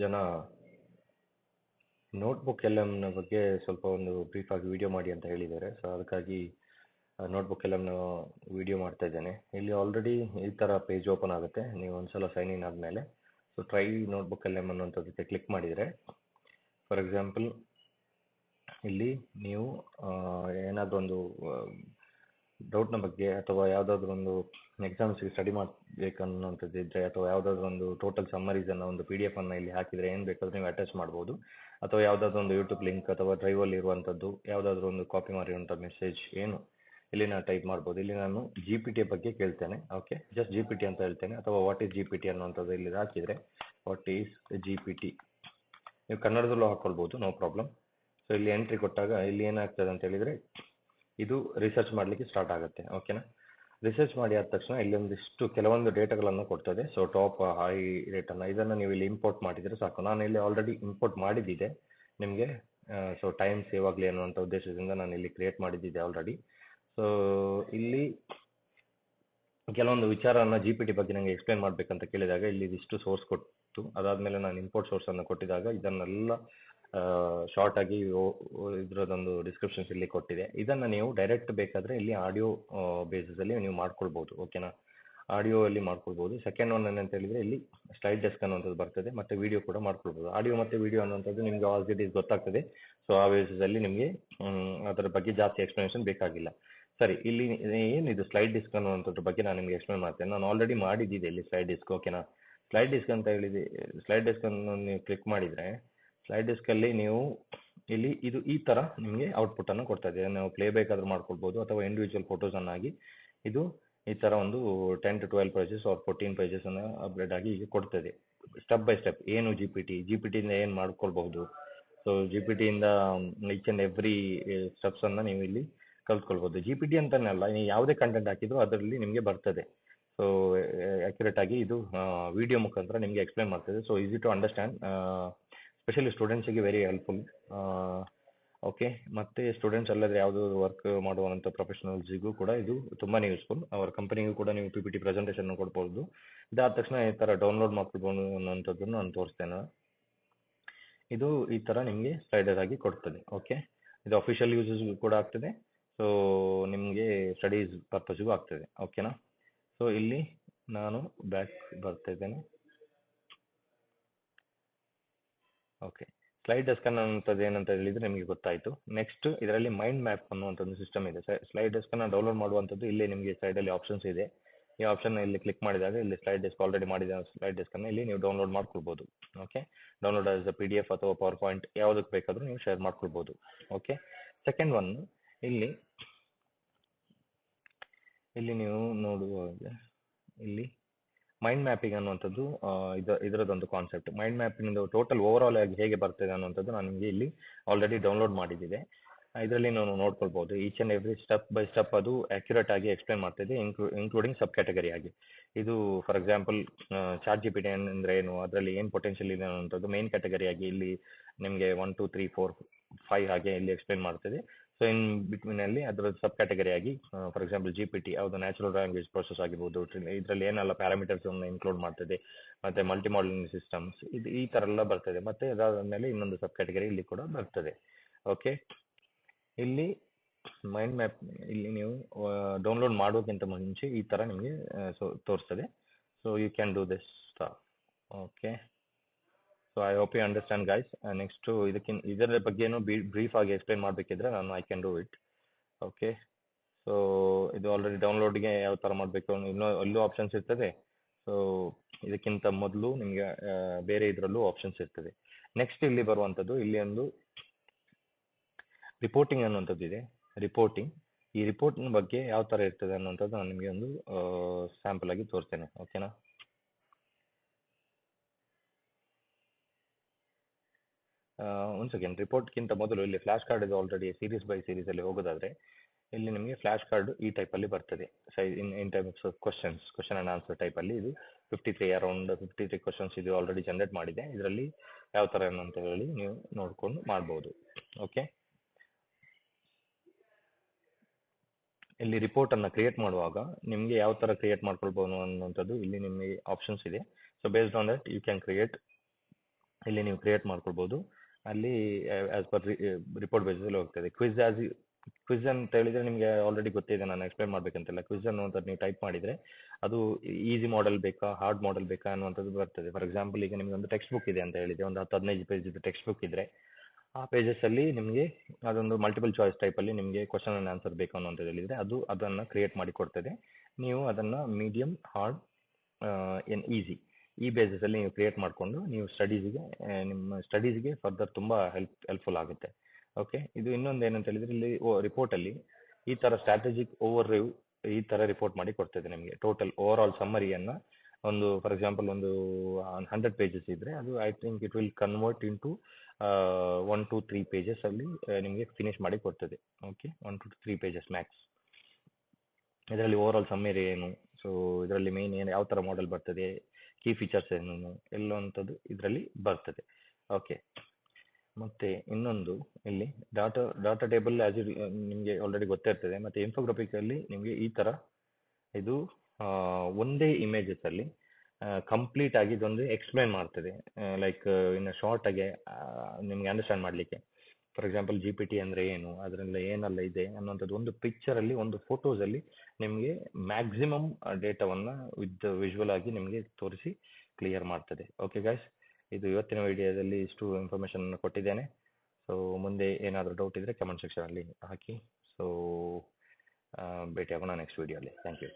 ಜನ notebook LM ಬಗ್ಗೆ ಸ್ವಲ್ಪ ಒಂದು ಬ್ರೀಫ್ ಆಗಿ ವಿಡಿಯೋ ಮಾಡಿ ಅಂತ ಹೇಳಿದ್ದಾರೆ. ಸೊ ಅದಕ್ಕಾಗಿ ನೋಟ್ಬುಕ್ LM ವಿಡಿಯೋ ಮಾಡ್ತಾ ಇದ್ದೇನೆ. ಇಲ್ಲಿ ಆಲ್ರೆಡಿ ಈ ಥರ ಪೇಜ್ ಓಪನ್ ಆಗುತ್ತೆ. ನೀವು ಒಂದ್ಸಲ ಸೈನ್ ಇನ್ ಆದಮೇಲೆ ಸೊ ಟ್ರೈ ನೋಟ್ಬುಕ್ LM ಅನ್ನುವಂಥದ್ದಕ್ಕೆ ಕ್ಲಿಕ್ ಮಾಡಿದರೆ, ಫಾರ್ ಎಕ್ಸಾಂಪಲ್ ಇಲ್ಲಿ ನೀವು ಏನಾದರೂ ಒಂದು ಡೌಟ್ನ ಬಗ್ಗೆ ಅಥವಾ ಯಾವುದಾದ್ರೂ ಒಂದು ಎಕ್ಸಾಮ್ಸ್ಗೆ ಸ್ಟಡಿ ಮಾಡಬೇಕನ್ನೋಂಥದ್ದು ಇದ್ದರೆ, ಅಥವಾ ಯಾವುದಾದ್ರೂ ಒಂದು ಟೋಟಲ್ ಸಮ್ಮರೀಸನ್ನು ಒಂದು PDF ಅನ್ನು ಇಲ್ಲಿ ಹಾಕಿದರೆ ಏನು ಬೇಕಾದರೂ ನೀವು ಅಟ್ಯಾಚ್ ಮಾಡ್ಬೋದು. ಅಥವಾ ಯಾವುದಾದ್ರೂ ಒಂದು ಯೂಟ್ಯೂಬ್ ಲಿಂಕ್ ಅಥವಾ ಡ್ರೈವಲ್ಲಿ ಇರುವಂಥದ್ದು ಯಾವುದಾದ್ರೂ ಒಂದು ಕಾಪಿ ಮಾಡಿರುವಂಥ ಮೆಸೇಜ್ ಏನು ಇಲ್ಲಿ ನಾನು ಟೈಪ್ ಮಾಡ್ಬೋದು. ಇಲ್ಲಿ ನಾನು GPT ಬಗ್ಗೆ ಕೇಳ್ತೇನೆ. ಓಕೆ, ಜಸ್ಟ್ GPT ಅಂತ ಹೇಳ್ತೇನೆ. ಅಥವಾ ವಾಟ್ ಈಸ್ GPT ಅನ್ನುವಂಥದ್ದು ಇಲ್ಲಿ ಹಾಕಿದರೆ ವಾಟ್ ಈಸ್ GPT ನೀವು ಕನ್ನಡದಲ್ಲೂ ಹಾಕ್ಕೊಳ್ಬೋದು, ನೋ ಪ್ರಾಬ್ಲಮ್. ಸೊ ಇಲ್ಲಿ ಎಂಟ್ರಿ ಕೊಟ್ಟಾಗ ಇಲ್ಲಿ ಏನಾಗ್ತದೆ ಅಂತ ಹೇಳಿದರೆ ಇದು ರಿಸರ್ಚ್ ಮಾಡಲಿಕ್ಕೆ ಸ್ಟಾರ್ಟ್ ಆಗುತ್ತೆ. ಓಕೆನಾ, ರಿಸರ್ಚ್ ಮಾಡಿ ಆದ ತಕ್ಷಣ ಇಲ್ಲಿ ಒಂದಿಷ್ಟು ಕೆಲವೊಂದು ಡೇಟಾಗಳನ್ನು ಕೊಡ್ತದೆ. ಸೊ ಟಾಪ್ ಹೈ ರೇಟನ್ನು ಇದನ್ನು ನೀವು ಇಲ್ಲಿ ಇಂಪೋರ್ಟ್ ಮಾಡಿದರೆ ಸಾಕು. ನಾನು ಇಲ್ಲಿ ಆಲ್ರೆಡಿ ಇಂಪೋರ್ಟ್ ಮಾಡಿದ್ದಿದೆ ನಿಮಗೆ. ಸೊ ಟೈಮ್ ಸೇವ್ ಆಗಲಿ ಅನ್ನುವಂಥ ಉದ್ದೇಶದಿಂದ ನಾನು ಇಲ್ಲಿ ಕ್ರಿಯೇಟ್ ಮಾಡಿದ್ದಿದೆ ಆಲ್ರೆಡಿ. ಸೊ ಇಲ್ಲಿ ಕೆಲವೊಂದು ವಿಚಾರವನ್ನು GPT ಬಗ್ಗೆ ನನಗೆ ಎಕ್ಸ್ಪ್ಲೇನ್ ಮಾಡಬೇಕಂತ ಕೇಳಿದಾಗ ಇಲ್ಲಿ ಇದಿಷ್ಟು ಸೋರ್ಸ್ ಕೊಟ್ಟು, ಅದಾದಮೇಲೆ ನಾನು ಇಂಪೋರ್ಟ್ ಸೋರ್ಸನ್ನು ಕೊಟ್ಟಿದಾಗ ಇದನ್ನೆಲ್ಲ ಶಾರ್ಟ್ ಆಗಿ ಇದರದೊಂದು ಡಿಸ್ಕ್ರಿಪ್ಷನ್ಸ್ ಇಲ್ಲಿ ಕೊಟ್ಟಿದೆ. ಇದನ್ನು ನೀವು ಡೈರೆಕ್ಟ್ ಬೇಕಾದರೆ ಇಲ್ಲಿ ಆಡಿಯೋ ಬೇಸಿಸಲ್ಲಿ ನೀವು ಮಾಡ್ಕೊಳ್ಬೋದು. ಓಕೆನಾ, ಆಡಿಯೋ ಅಲ್ಲಿ ಮಾಡ್ಕೊಳ್ಬೋದು. ಸೆಕೆಂಡ್ ಒನ್ ಏನಂತ ಹೇಳಿದರೆ ಇಲ್ಲಿ ಸ್ಲೈಡ್ ಡೆಸ್ಕ್ ಅನ್ನುವಂಥದ್ದು ಬರ್ತದೆ, ಮತ್ತು ವಿಡಿಯೋ ಕೂಡ ಮಾಡ್ಕೊಳ್ಬೋದು. ಆಡಿಯೋ ಮತ್ತು ವಿಡಿಯೋ ಅನ್ನುವಂಥದ್ದು ನಿಮಗೆ ಆಲ್ರೆಡಿ ಗೊತ್ತಾಗ್ತದೆ. ಸೊ ಆ ಬೇಸಿಸಲ್ಲಿ ನಿಮಗೆ ಅದರ ಬಗ್ಗೆ ಜಾಸ್ತಿ ಎಕ್ಸ್ಪ್ಲನೇಷನ್ ಬೇಕಾಗಿಲ್ಲ. ಸರಿ, ಇಲ್ಲಿ ಏನಿದು ಸ್ಲೈಡ್ ಡಿಸ್ಕ್ ಅನ್ನುವಂಥದ್ರ ಬಗ್ಗೆ ನಾನು ನಿಮಗೆ ಎಕ್ಸ್ಪ್ಲೇನ್ ಮಾಡ್ತೇನೆ. ನಾನು ಆಲ್ರೆಡಿ ಮಾಡಿದ್ದಿದೆ ಇಲ್ಲಿ ಸ್ಲೈಡ್ ಡಿಸ್ಕ್. ಓಕೆನಾ, ಸ್ಲೈಡ್ ಡಿಸ್ಕ್ ಅಂತ ಹೇಳಿದೆ. ಸ್ಲೈಡ್ ಡಿಸ್ಕ್ ಅನ್ನು ನೀವು ಕ್ಲಿಕ್ ಮಾಡಿದರೆ ಸ್ಲೈಡ್ ಡಿಸ್ಕಲ್ಲಿ ನೀವು ಇಲ್ಲಿ ಇದು ಈ ಥರ ನಿಮಗೆ ಔಟ್ಪುಟ್ಟನ್ನು ಕೊಡ್ತದೆ. ನಾವು ಪ್ಲೇ ಬೇಕಾದರೂ ಮಾಡ್ಕೊಳ್ಬೋದು ಅಥವಾ ಇಂಡಿವಿಜುವಲ್ ಫೋಟೋಸನ್ನಾಗಿ ಇದು ಈ ಥರ ಒಂದು 10 to 12 ಪೇಜಸ್ ಆರ್ 14 ಪೇಜಸನ್ನು ಅಪ್ಡೇಟ್ ಆಗಿ ಈಗ ಕೊಡ್ತದೆ. ಸ್ಟೆಪ್ ಬೈ ಸ್ಟೆಪ್ ಏನು GPTಯಿಂದ ಏನು ಮಾಡ್ಕೊಳ್ಬಹುದು. ಸೊ GPTಯಿಂದ ಈಚ್ ಆ್ಯಂಡ್ ಎವ್ರಿ ಸ್ಟೆಪ್ಸನ್ನು ನೀವು ಇಲ್ಲಿ ಕಲ್ತ್ಕೊಳ್ಬೋದು. GPT ಅಂತಲೇ ಅಲ್ಲ, ನೀವು ಯಾವುದೇ ಕಂಟೆಂಟ್ ಹಾಕಿದರೂ ಅದರಲ್ಲಿ ನಿಮಗೆ ಬರ್ತದೆ. ಸೊ ಆ್ಯಕ್ಯುರೇಟ್ ಆಗಿ ಇದು ವಿಡಿಯೋ ಮುಖಾಂತರ ನಿಮಗೆ ಎಕ್ಸ್ಪ್ಲೇನ್ ಮಾಡ್ತದೆ. So easy to understand, specially ಸ್ಟೂಡೆಂಟ್ಸಿಗೆ ವೆರಿ ಹೆಲ್ಪ್ಫುಲ್. ಓಕೆ, ಮತ್ತು ಸ್ಟೂಡೆಂಟ್ಸ್ ಅಲ್ಲದೆ ಯಾವುದೋ ವರ್ಕ್ ಮಾಡುವಂಥ ಪ್ರೊಫೆಷನಲ್ಸಿಗೂ ಕೂಡ ಇದು ತುಂಬಾ ಯೂಸ್ಫುಲ್. ಅವರ ಕಂಪನಿಗೂ ಕೂಡ ನೀವು PPT ಪ್ರೆಸೆಂಟೇಷನ್ ಕೊಡ್ಬೋದು. ಇದಾದ ತಕ್ಷಣ ಈ ಥರ ಡೌನ್ಲೋಡ್ ಮಾಡ್ಕೊಳ್ಬೋದು ಅನ್ನೋಂಥದ್ದನ್ನು ನಾನು ತೋರಿಸ್ತೇನೆ. ಇದು ಈ ಥರ ನಿಮಗೆ ಸ್ಲೈಡರ್ ಆಗಿ ಕೊಡ್ತದೆ. ಓಕೆ, ಇದು ಅಫಿಷಿಯಲ್ ಯೂಸಸ್ಗೂ ಕೂಡ ಆಗ್ತದೆ. ಸೊ ನಿಮಗೆ ಸ್ಟಡೀಸ್ ಪರ್ಪಸ್ಗೂ ಆಗ್ತದೆ. ಓಕೆನಾ, ಸೊ ಇಲ್ಲಿ ನಾನು ಬ್ಯಾಕ್ ಬರ್ತಾ ಇದ್ದೇನೆ. ಓಕೆ, ಸ್ಲೈಡ್ ಡೆಸ್ಕ್ ಅನ್ನುವಂಥದ್ದು ಏನಂತ ಹೇಳಿದರೆ ನಿಮಗೆ ಗೊತ್ತಾಯಿತು. ನೆಕ್ಸ್ಟ್ ಇದರಲ್ಲಿ ಮೈಂಡ್ ಮ್ಯಾಪ್ ಅನ್ನುವಂಥದ್ದು ಸಿಸ್ಟಮ್ ಇದೆ. ಸ್ಲೈಡ್ ಡೆಸ್ಕನ್ನು ಡೌನ್ಲೋಡ್ ಮಾಡುವಂಥದ್ದು ಇಲ್ಲಿ ನಿಮಗೆ ಸೈಡಲ್ಲಿ ಆಪ್ಷನ್ಸ್ ಇದೆ. ಈ ಆಪ್ಷನ್ ಇಲ್ಲಿ ಕ್ಲಿಕ್ ಮಾಡಿದಾಗ ಇಲ್ಲಿ ಸ್ಲೈಡ್ ಡೆಸ್ಕ್ ಆಲ್ರೆಡಿ ಮಾಡಿದ ಸ್ಲೈಡ್ ಡೆಸ್ಕನ್ನು ಇಲ್ಲಿ ನೀವು ಡೌನ್ಲೋಡ್ ಮಾಡ್ಕೊಳ್ಬೋದು. ಓಕೆ, ಡೌನ್ಲೋಡ್ ಆಸ್ PDF ಅಥವಾ ಪವರ್ ಪಾಯಿಂಟ್ ಯಾವುದಕ್ಕೆ ಬೇಕಾದರೂ ನೀವು ಶೇರ್ ಮಾಡ್ಕೊಳ್ಬೋದು. ಓಕೆ, ಸೆಕೆಂಡ್ ಒನ್ ಇಲ್ಲಿ ನೀವು ನೋಡುವಾಗ ಇಲ್ಲಿ ಮೈಂಡ್ ಮ್ಯಾಪಿಂಗ್ ಅನ್ನುವಂಥದ್ದು ಇದರದೊಂದು concept. Mind mapping total overall ಆಗಿ ಹೇಗೆ ಬರ್ತದೆ ಅನ್ನುವಂಥದ್ದು ನಾನು ನಿಮಗೆ ಇಲ್ಲಿ ಆಲ್ರೆಡಿ ಡೌನ್ಲೋಡ್ ಮಾಡಿದ್ದಿದೆ. ಇದರಲ್ಲಿ ನಾವು ನೋಡ್ಕೊಳ್ಬೋದು. Each and every step by step ಅದು ಆ್ಯಕ್ಯುರೇಟ್ ಆಗಿ ಎಕ್ಸ್ಪ್ಲೇನ್ ಮಾಡ್ತಿದೆ, ಇನ್ಕ್ಲೂಡಿಂಗ್ ಸಬ್ ಕ್ಯಾಟಗರಿ ಆಗಿ. ಇದು ಫಾರ್ ಎಕ್ಸಾಂಪಲ್ ಚಾಟ್ GPT ಅಂದರೆ ಏನು, ಅದರಲ್ಲಿ ಏನು ಪೊಟೆನ್ಷಿಯಲ್ ಇದೆ ಅನ್ನುವಂಥದ್ದು ಮೇನ್ ಕ್ಯಾಟಗರಿ ಆಗಿ ಇಲ್ಲಿ ನಿಮಗೆ 1 2 3 4 5 ಹಾಗೆ ಇಲ್ಲಿ ಎಕ್ಸ್ಪ್ಲೇನ್ ಮಾಡ್ತದೆ. ಸೊ ಇನ್ ಬಿಟ್ವೀನಲ್ಲಿ ಅದರ ಸಬ್ ಕ್ಯಾಟಗರಿ ಆಗಿ ಫಾರ್ ಎಕ್ಸಾಂಪಲ್ GPT ಯಾವುದು ನ್ಯಾಚುರಲ್ ಲ್ಯಾಂಗ್ವೇಜ್ ಪ್ರೊಸೆಸ್ ಆಗಿರ್ಬೋದು, ಇದರಲ್ಲಿ ಏನೆಲ್ಲ ಪ್ಯಾರಾಮೀಟರ್ಸನ್ನು ಇನ್ಕ್ಲೂಡ್ ಮಾಡ್ತದೆ, ಮತ್ತು ಮಲ್ಟಿ ಮಾಡೆಲಿಂಗ್ ಸಿಸ್ಟಮ್ಸ್, ಇದು ಈ ಥರ ಎಲ್ಲ ಬರ್ತದೆ. ಮತ್ತು ಅದಾದಮೇಲೆ ಇನ್ನೊಂದು ಸಬ್ ಕ್ಯಾಟಗರಿ ಇಲ್ಲಿ ಕೂಡ ಬರ್ತದೆ. ಓಕೆ, ಇಲ್ಲಿ ಮೈಂಡ್ ಮ್ಯಾಪ್ ಇಲ್ಲಿ ನೀವು ಡೌನ್ಲೋಡ್ ಮಾಡೋಕ್ಕಿಂತ ಮುಂಚೆ ಈ ಥರ ನಿಮಗೆ ತೋರಿಸ್ತದೆ. So you can do this star. Okay, so I hope you understand guys. Next ಇದರ ಬಗ್ಗೆನೂ ಬ್ರೀಫ್ ಆಗಿ ಎಕ್ಸ್ಪ್ಲೇನ್ ಮಾಡಬೇಕಿದ್ರೆ ನಾನು I can do it. Okay, so ಇದು ಆಲ್ರೆಡಿ ಡೌನ್ಲೋಡ್ಗೆ ಯಾವ ಥರ ಮಾಡಬೇಕು ಅಲ್ಲೂ ಆಪ್ಷನ್ಸ್ ಇರ್ತದೆ. ಸೊ ಇದಕ್ಕಿಂತ ಮೊದಲು ನಿಮಗೆ ಬೇರೆ ಇದರಲ್ಲೂ ಆಪ್ಷನ್ಸ್ ಇರ್ತದೆ. ನೆಕ್ಸ್ಟ್ ಇಲ್ಲಿ ಬರುವಂಥದ್ದು ಇಲ್ಲಿ ಒಂದು ರಿಪೋರ್ಟಿಂಗ್ ಅನ್ನುವಂಥದ್ದು ಇದೆ. ರಿಪೋರ್ಟಿಂಗ್, ಈ ರಿಪೋರ್ಟಿಂಗ್ ಬಗ್ಗೆ ಯಾವ ಥರ ಇರ್ತದೆ ಅನ್ನುವಂಥದ್ದು ನಾನು ನಿಮಗೆ ಒಂದು ಸ್ಯಾಂಪಲ್ ಆಗಿ ತೋರಿಸ್ತೇನೆ. ಓಕೆನಾ, ಒಂದು ಸೆಕೆಂಡ್. ರಿಪೋರ್ಟ್ಗಿಂತ ಮೊದಲು ಇಲ್ಲಿ ಫ್ಲಾಶ್ ಕಾರ್ಡ್ ಇದು ಆಲ್ರೆಡಿ ಸೀರೀಸ್ ಬೈ ಸೀರೀಸಲ್ಲಿ ಹೋಗೋದಾದರೆ ಇಲ್ಲಿ ನಿಮಗೆ ಫ್ಲಾಶ್ ಕಾರ್ಡ್ ಈ ಟೈಪಲ್ಲಿ ಬರ್ತದೆ. In types of question and answer ಟೈಪಲ್ಲಿ ಇದು 53 ಅರೌಂಡ್ 53 ಕ್ವಶನ್ಸ್ ಇದು ಆಲ್ರೆಡಿ ಜನರೇಟ್ ಮಾಡಿದೆ. ಇದರಲ್ಲಿ ಯಾವ ಥರ ಅಂತ ಹೇಳಿ ನೀವು ನೋಡ್ಕೊಂಡು ಮಾಡ್ಬೋದು. ಓಕೆ, ಇಲ್ಲಿ ರಿಪೋರ್ಟನ್ನು ಕ್ರಿಯೇಟ್ ಮಾಡುವಾಗ ನಿಮಗೆ ಯಾವ ಥರ ಕ್ರಿಯೇಟ್ ಮಾಡ್ಕೊಳ್ಬೋದು ಅನ್ನುವಂಥದ್ದು ಇಲ್ಲಿ ನಿಮಗೆ ಆಪ್ಷನ್ಸ್ ಇದೆ. So based on that you can create ಇಲ್ಲಿ ನೀವು ಕ್ರಿಯೇಟ್ ಮಾಡ್ಕೊಳ್ಬೋದು. ಅಲ್ಲಿ ಆ್ಯಸ್ ಪರ್ ರಿಪೋರ್ಟ್ ಬೇಸಿಸಲ್ಲಿ ಹೋಗ್ತದೆ. ಕ್ವಿಜ್ ಅಂತ ಹೇಳಿದರೆ ನಿಮಗೆ ಆಲ್ರೆಡಿ ಗೊತ್ತಿದೆ, ನಾನು ಎಕ್ಸ್ಪ್ಲೈನ್ ಮಾಡಬೇಕಂತಿಲ್ಲ. ಕ್ವಿಜ್ ಅನ್ನುವಂಥದ್ದು ನೀವು ಟೈಪ್ ಮಾಡಿದರೆ ಅದು ಈಸಿ ಮಾಡೆಲ್ ಬೇಕಾ ಹಾರ್ಡ್ ಮಾಡೆಲ್ ಬೇಕಾ ಅನ್ನುವಂಥದ್ದು ಬರ್ತದೆ. ಫಾರ್ ಎಕ್ಸಾಂಪಲ್ ಈಗ ನಿಮಗೆ ಒಂದು ಟೆಕ್ಸ್ಟ್ ಬುಕ್ ಇದೆ ಅಂತ ಹೇಳಿದೆ, ಒಂದು 10-15 ಪೇಜಿದ್ದು ಟೆಕ್ಸ್ಟ್ ಬುಕ್ ಇದ್ದರೆ ಆ ಪೇಜಸ್ಸಲ್ಲಿ ನಿಮಗೆ ಅದೊಂದು ಮಲ್ಟಿಪಲ್ ಚಾಯ್ಸ್ ಟೈಪಲ್ಲಿ ನಿಮಗೆ ಕ್ವಶನ್ ಆ್ಯಂಡ್ ಆನ್ಸರ್ ಬೇಕು ಅನ್ನುವಂಥದ್ದು ಹೇಳಿದರೆ ಅದನ್ನು ಕ್ರಿಯೇಟ್ ಮಾಡಿ ಕೊಡ್ತದೆ. ನೀವು ಅದನ್ನು ಮೀಡಿಯಮ್, ಹಾರ್ಡ್, ಈಸಿ ಈ ಬೇಸಿಸಲ್ಲಿ ನೀವು ಕ್ರಿಯೇಟ್ ಮಾಡಿಕೊಂಡು ನೀವು ನಿಮ್ಮ ಸ್ಟಡೀಸ್ಗೆ ಫರ್ದರ್ ತುಂಬ ಹೆಲ್ಪ್ಫುಲ್ ಆಗುತ್ತೆ. ಓಕೆ, ಇದು ಇನ್ನೊಂದು ಏನಂತ ಹೇಳಿದರೆ ಇಲ್ಲಿ ರಿಪೋರ್ಟಲ್ಲಿ ಈ ಥರ ಸ್ಟ್ರಾಟಜಿಕ್ ಓವರ್ ರಿವ್ಯೂ ಈ ಥರ ರಿಪೋರ್ಟ್ ಮಾಡಿ ಕೊಡ್ತದೆ ನಿಮಗೆ. ಟೋಟಲ್ ಓವರ್ ಆಲ್ ಸಮ್ಮರಿಯನ್ನು ಒಂದು ಫಾರ್ ಎಕ್ಸಾಂಪಲ್ ಒಂದು 100 ಪೇಜಸ್ ಇದ್ದರೆ ಅದು I think it will convert into 1 to 3 ಪೇಜಸಲ್ಲಿ ನಿಮಗೆ ಫಿನಿಶ್ ಮಾಡಿ ಕೊಡ್ತದೆ. Okay, 1 to 3 pages Max. ಇದರಲ್ಲಿ ಓವರ್ ಆಲ್ ಸಮ್ಮರಿ ಏನು, ಸೊ ಇದರಲ್ಲಿ ಮೇನ್ ಏನು ಯಾವ ಥರ ಮಾಡೆಲ್ ಬರ್ತದೆ, ಕೀ ಫೀಚರ್ಸ್ ಏನು ಎಲ್ಲವಂಥದ್ದು ಇದರಲ್ಲಿ ಬರ್ತದೆ. ಓಕೆ, ಮತ್ತು ಇನ್ನೊಂದು ಇಲ್ಲಿ ಡಾಟಾ ಟೇಬಲ್ ನಿಮಗೆ ಆಲ್ರೆಡಿ ಗೊತ್ತೇ ಇರ್ತದೆ. ಮತ್ತು ಇನ್ಫೋಗ್ರಾಫಿಕಲ್ಲಿ ನಿಮಗೆ ಈ ಥರ ಇದು ಒಂದೇ ಇಮೇಜಸಲ್ಲಿ ಕಂಪ್ಲೀಟ್ ಆಗಿ ಇದೊಂದು ಎಕ್ಸ್ಪ್ಲೈನ್ ಮಾಡ್ತದೆ, ಲೈಕ್ ಇನ್ನು ಶಾರ್ಟಾಗೆ ನಿಮಗೆ ಅಂಡರ್ಸ್ಟ್ಯಾಂಡ್ ಮಾಡಲಿಕ್ಕೆ. ಫಾರ್ ಎಕ್ಸಾಂಪಲ್ GPT ಅಂದರೆ ಏನು, ಅದರಲ್ಲಿ ಏನೆಲ್ಲ ಇದೆ ಅನ್ನೋಂಥದ್ದು ಒಂದು ಪಿಕ್ಚರಲ್ಲಿ, ಒಂದು ಫೋಟೋಸಲ್ಲಿ ನಿಮಗೆ ಮ್ಯಾಕ್ಸಿಮಮ್ ಡೇಟಾವನ್ನು ವಿತ್ ವಿಜುವಲ್ ಆಗಿ ನಿಮಗೆ ತೋರಿಸಿ ಕ್ಲಿಯರ್ ಮಾಡ್ತದೆ. ಓಕೆ ಗೈಸ್, ಇದು ಇವತ್ತಿನ ವಿಡಿಯೋದಲ್ಲಿ ಇಷ್ಟು ಇನ್ಫಾರ್ಮೇಷನ್ ಕೊಟ್ಟಿದ್ದೇನೆ. ಸೊ ಮುಂದೆ ಏನಾದರೂ ಡೌಟ್ ಇದ್ದರೆ ಕಮೆಂಟ್ ಸೆಕ್ಷನಲ್ಲಿ ಹಾಕಿ. ಸೊ ಭೇಟಿಯಾಗೋಣ ನೆಕ್ಸ್ಟ್ ವಿಡಿಯೋಲಿ. Thank you.